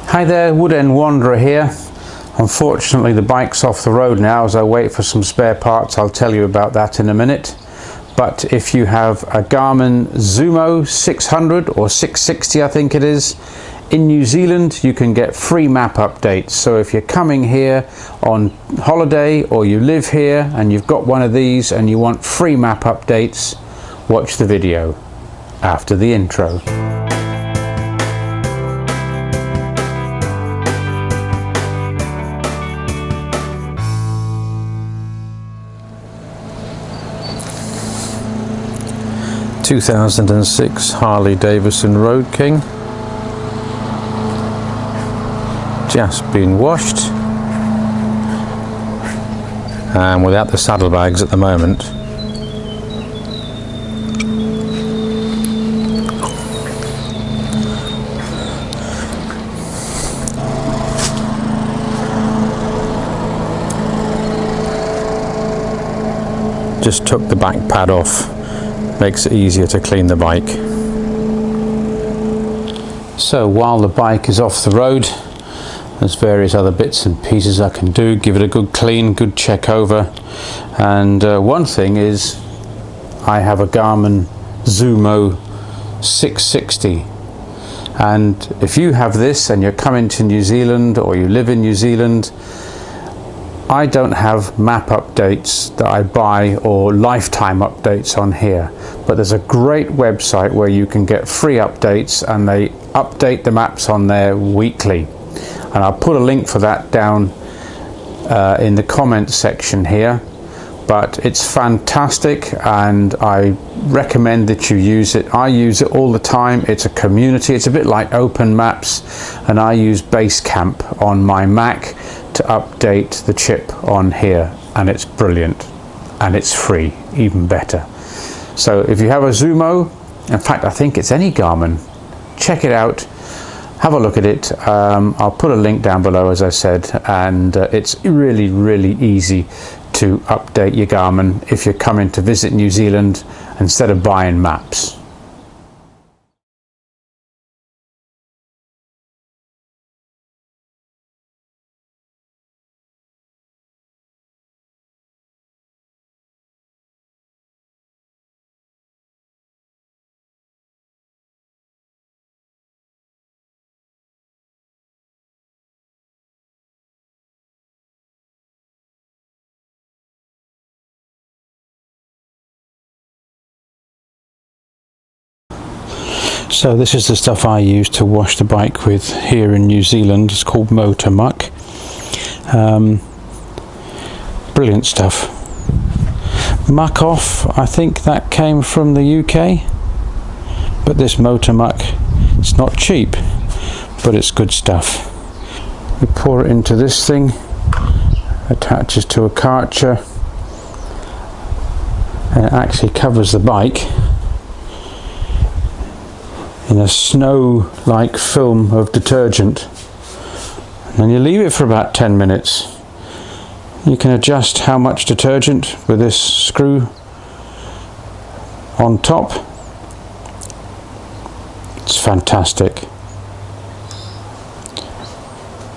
Hi there, Wood End Wanderer here. Unfortunately the bike's off the road now as I wait for some spare parts. I'll tell you about that in a minute. But if you have a Garmin Zumo 600 or 660 I think it is, in New Zealand you can get free map updates. So if you're coming here on holiday or you live here and you've got one of these and you want free map updates, watch the video after the intro. ...2006 Harley Davidson Road King. Just been washed. And without the saddlebags at the moment. Just took the back pad off. Makes it easier to clean the bike. So while the bike is off the road, there's various other bits and pieces I can do. Give it a good clean, good check over. And one thing is I have a Garmin Zumo 660. And if you have this and you're coming to New Zealand or you live in New Zealand, I don't have map updates that I buy or lifetime updates on here, but there's a great website where you can get free updates and they update the maps on there weekly. And I'll put a link for that down in the comments section here. But it's fantastic and I recommend that you use it. I use it all the time. It's a community. It's a bit like Open Maps, and I use Basecamp on my Mac to update the chip on here, and it's brilliant and it's free, even better. So if you have a Zumo, in fact I think it's any Garmin, check it out, have a look at it. I'll put a link down below as I said, and it's really easy to update your Garmin if you're coming to visit New Zealand instead of buying maps. So this is the stuff I use to wash the bike with here in New Zealand. It's called motor muck. Brilliant stuff. Muck off, I think that came from the UK, but this motor muck, it's not cheap, but it's good stuff. We pour it into this thing, attaches to a Karcher, and it actually covers the bike in a snow-like film of detergent, and then you leave it for about 10 minutes. You can adjust how much detergent with this screw on top. It's fantastic.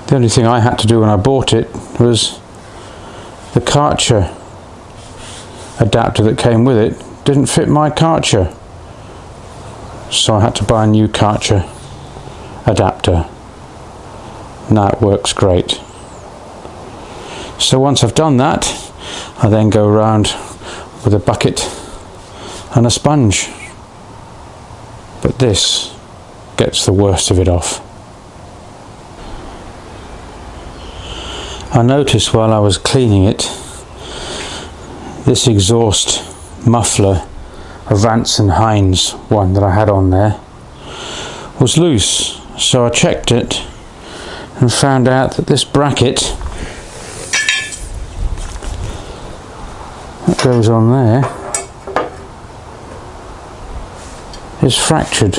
The only thing I had to do when I bought it was the Karcher adapter that came with it didn't fit my Karcher. So I had to buy a new Karcher adapter. Now it works great. So once I've done that, I then go around with a bucket and a sponge. But this gets the worst of it off. I noticed while I was cleaning it, this exhaust muffler, a Vance & Hines one that I had on there, was loose. So I checked it and found out that this bracket that goes on there is fractured,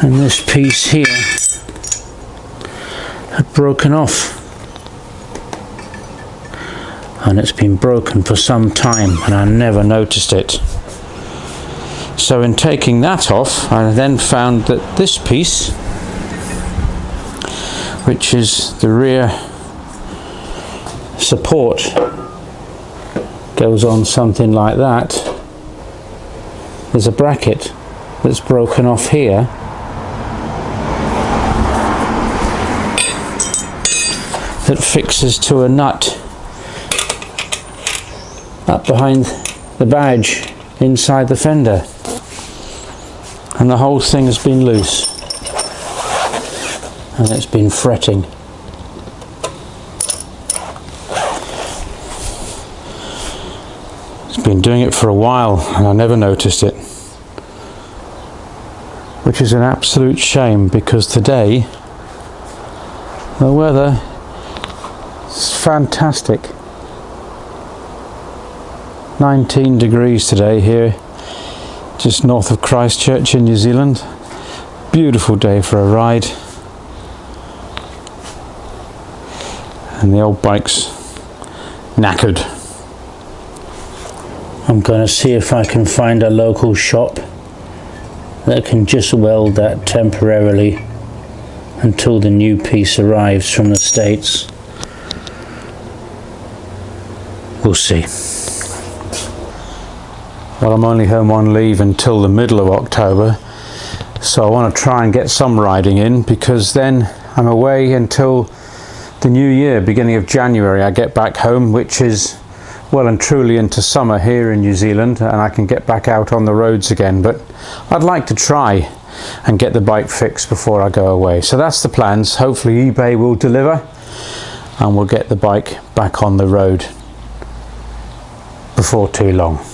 and this piece here had broken off. And it's been broken for some time and I never noticed it. So in taking that off, I then found that this piece, which is the rear support, goes on something like that. There's a bracket that's broken off here, that fixes to a nut up behind the badge inside the fender, and the whole thing has been loose and it's been fretting. It's been doing it for a while and I never noticed it, which is an absolute shame, because today the weather is fantastic. 19 degrees today here just north of Christchurch in New Zealand. Beautiful day for a ride, and the old bike's knackered. I'm going to see if I can find a local shop that can just weld that temporarily until the new piece arrives from the States. We'll see. Well, I'm only home on leave until the middle of October, so I want to try and get some riding in, because then I'm away until the new year, beginning of January. I get back home, which is well and truly into summer here in New Zealand, and I can get back out on the roads again. But I'd like to try and get the bike fixed before I go away. So that's the plans. Hopefully eBay will deliver and we'll get the bike back on the road before too long.